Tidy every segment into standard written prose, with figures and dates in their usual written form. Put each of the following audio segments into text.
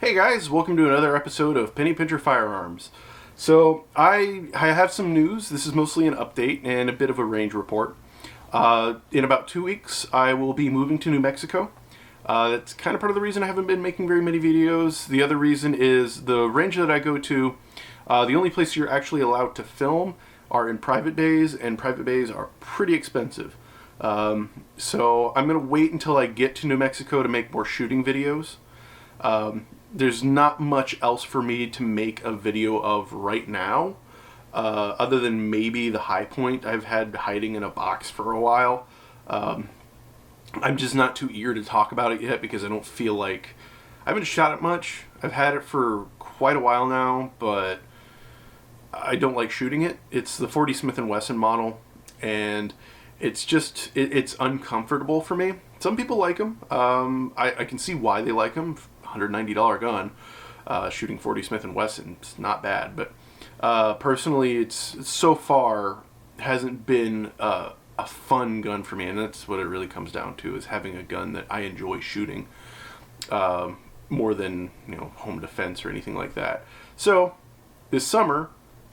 Hey guys, welcome to another episode of Penny Pincher Firearms. So I have some news. This is mostly an update and a bit of a range report. In about 2 weeks, I will be moving to New Mexico. That's kind of part of the reason I haven't been making very many videos. The other reason is the range that I go to, the only place you're actually allowed to film are in private bays, and private bays are pretty expensive. So I'm going to wait until I get to New Mexico to make more shooting videos. There's not much else for me to make a video of right now, other than maybe the high point I've had hiding in a box for a while. I'm just not too eager to talk about it yet because I don't feel like... I haven't shot it much. I've had it for quite a while now, but I don't like shooting it. It's the 40 Smith & Wesson model, and it's just... it's uncomfortable for me. Some people like them. I can see why they like them. $190 gun, shooting 40 Smith & Wesson. It's not bad, but personally, it's so far hasn't been a fun gun for me, and that's what it really comes down to, is having a gun that I enjoy shooting more than, home defense or anything like that. So this summer,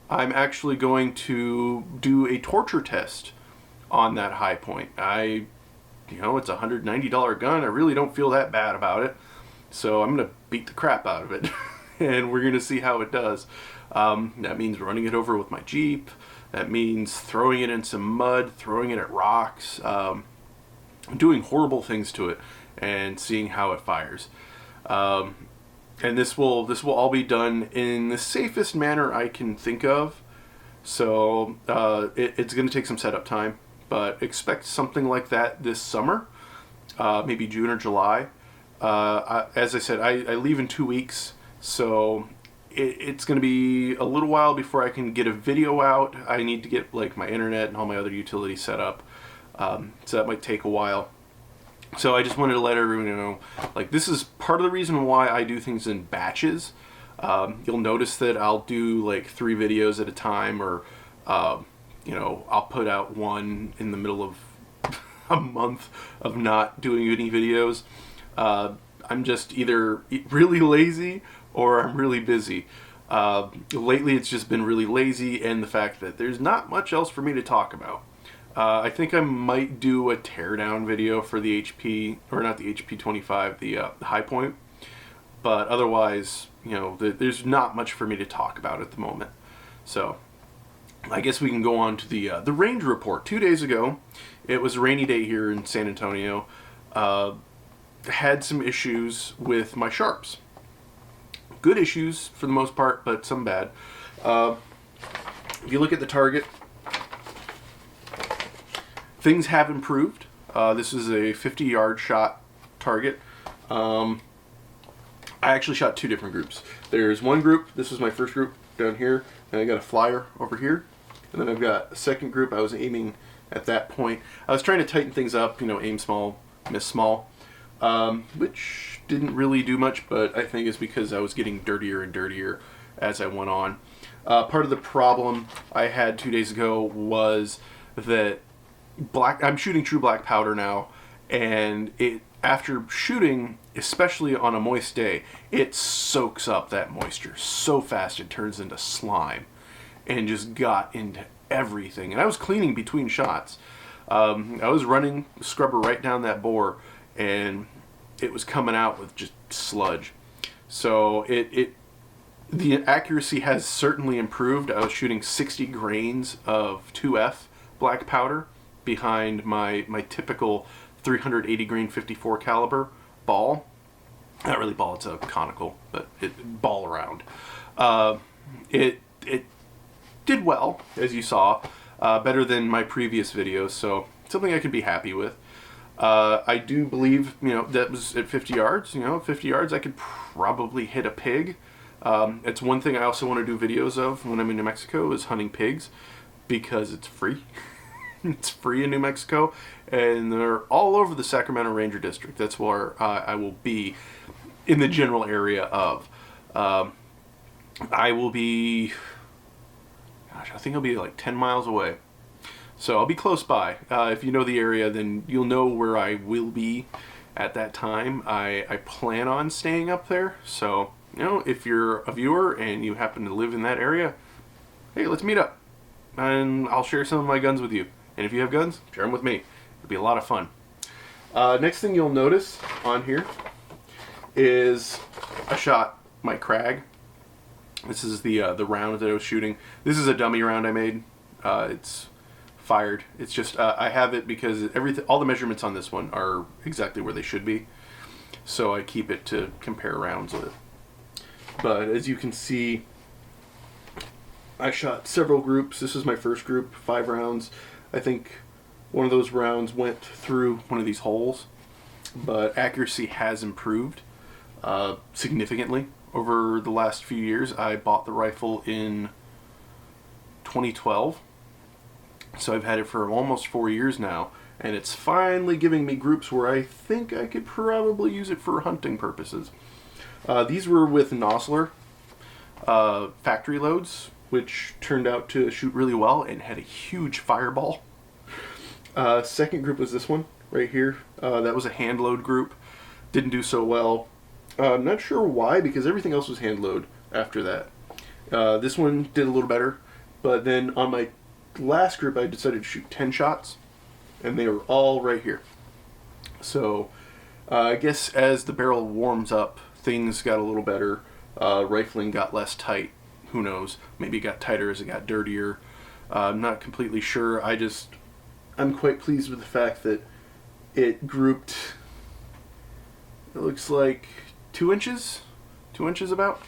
I'm actually going to do a torture test on that high point. It's a $190 gun. I really don't feel that bad about it. So I'm going to beat the crap out of it, and we're going to see how it does. That means running it over with my Jeep. That means throwing it in some mud, throwing it at rocks, doing horrible things to it, and seeing how it fires. And this will all be done in the safest manner I can think of. So it's going to take some setup time, but expect something like that this summer, maybe June or July. As I said, I leave in 2 weeks, so it's going to be a little while before I can get a video out. I need to get my internet and all my other utilities set up, so that might take a while. So I just wanted to let everyone know, this is part of the reason why I do things in batches. You'll notice that I'll do 3 videos at a time, or I'll put out one in the middle of a month of not doing any videos. I'm just either really lazy or I'm really busy. Lately it's just been really lazy, and the fact that there's not much else for me to talk about. I think I might do a teardown video for the HP, or not the HP 25, the high point. But otherwise, there's not much for me to talk about at the moment. So I guess we can go on to the range report. 2 days ago, it was a rainy day here in San Antonio. Had some issues with my sharps. Good issues for the most part, but some bad. If you look at the target, things have improved. This is a 50-yard shot target. I actually shot 2 different groups. There's one group, this was my first group down here, and I got a flyer over here. And then I've got a second group. I was aiming at that point. I was trying to tighten things up, aim small, miss small. Which didn't really do much, but I think it's because I was getting dirtier and dirtier as I went on. Part of the problem I had 2 days ago was that I'm shooting true black powder now, and after shooting, especially on a moist day, it soaks up that moisture so fast it turns into slime, and just got into everything. And I was cleaning between shots. I was running the scrubber right down that bore, and it was coming out with just sludge. So the accuracy has certainly improved. I was shooting 60 grains of 2F black powder behind my typical 380 grain 54 caliber ball. Not really ball, it's a conical, but ball around. It did well, as you saw, better than my previous videos, so something I can be happy with. I do believe, that was at 50 yards. 50 yards, I could probably hit a pig. It's one thing I also want to do videos of when I'm in New Mexico, is hunting pigs, because it's free. It's free in New Mexico, and they're all over the Sacramento Ranger District. That's where I will be in the general area of. I will be, I think I'll be 10 miles away. So I'll be close by. If you know the area, then you'll know where I will be at that time. I plan on staying up there, so you know, if you're a viewer and you happen to live in that area, hey, let's meet up. And I'll share some of my guns with you. And if you have guns, share them with me. It'll be a lot of fun. Next thing you'll notice on here is I shot my Krag. This is the round that I was shooting. This is a dummy round I made. It's fired. It's just I have it because all the measurements on this one are exactly where they should be. So I keep it to compare rounds with. But as you can see, I shot several groups. This is my first group, 5 rounds. I think one of those rounds went through one of these holes, but accuracy has improved significantly over the last few years. I bought the rifle in 2012, so I've had it for almost 4 years now, and it's finally giving me groups where I think I could probably use it for hunting purposes. These were with Nosler factory loads, which turned out to shoot really well and had a huge fireball. Second group was this one right here. That was a hand load group. Didn't do so well. I'm not sure why, because everything else was hand load after that. This one did a little better, but then on my last group I decided to shoot 10 shots, and they were all right here. So I guess as the barrel warms up, things got a little better. Rifling got less tight. Who knows? Maybe it got tighter as it got dirtier. I'm not completely sure. I'm quite pleased with the fact that it grouped, it looks like 2 inches? 2 inches about?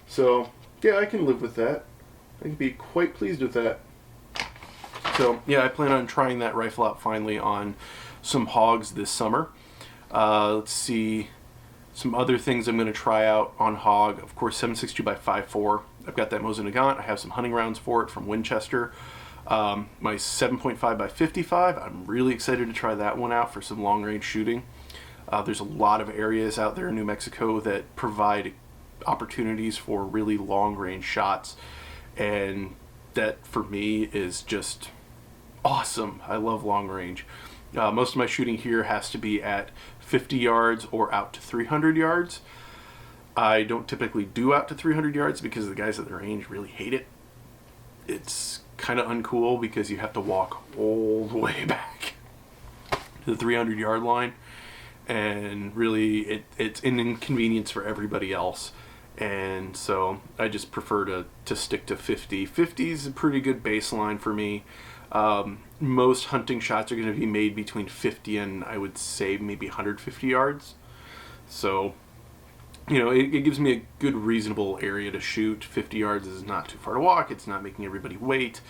So, yeah, I can live with that. I can be quite pleased with that. So, yeah, I plan on trying that rifle out finally on some hogs this summer. Let's see, some other things I'm going to try out on hog. Of course, 7.62 by 5.4. I've got that Mosin Nagant. I have some hunting rounds for it from Winchester. My 7.5 by 55. I'm really excited to try that one out for some long-range shooting. There's a lot of areas out there in New Mexico that provide opportunities for really long-range shots, and that for me is just awesome. I love long range. Most of my shooting here has to be at 50 yards or out to 300 yards. I don't typically do out to 300 yards because the guys at the range really hate it. It's kind of uncool because you have to walk all the way back to the 300-yard line, and really it's an inconvenience for everybody else. And so I just prefer to stick to 50. 50 is a pretty good baseline for me. Most hunting shots are going to be made between 50 and I would say maybe 150 yards. So, you know, it gives me a good reasonable area to shoot. 50 yards is not too far to walk. It's not making everybody wait,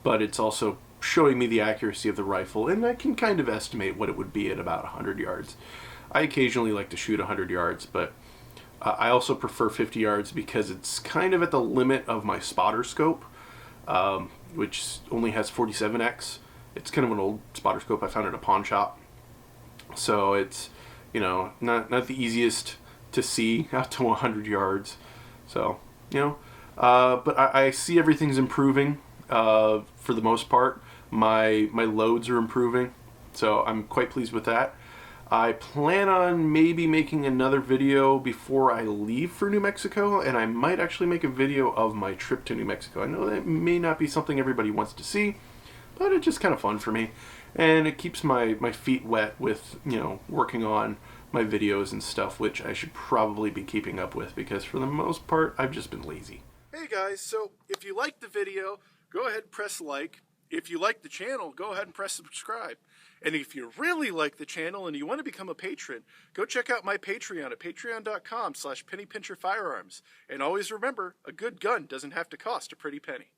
but it's also showing me the accuracy of the rifle, and I can kind of estimate what it would be at about 100 yards. I occasionally like to shoot 100 yards, but I also prefer 50 yards because it's kind of at the limit of my spotter scope, which only has 47x. It's kind of an old spotter scope I found at a pawn shop. So it's, you know, not the easiest to see out to 100 yards. So, you know, but I see everything's improving for the most part. My loads are improving, so I'm quite pleased with that. I plan on maybe making another video before I leave for New Mexico, and I might actually make a video of my trip to New Mexico. I know that may not be something everybody wants to see, but it's just kind of fun for me, and it keeps my feet wet with, you know, working on my videos and stuff, which I should probably be keeping up with because for the most part I've just been lazy. Hey guys, so if you liked the video, go ahead and press like. If you like the channel, go ahead and press subscribe. And if you really like the channel and you want to become a patron, go check out my Patreon at patreon.com/pennypincherfirearms. And always remember, a good gun doesn't have to cost a pretty penny.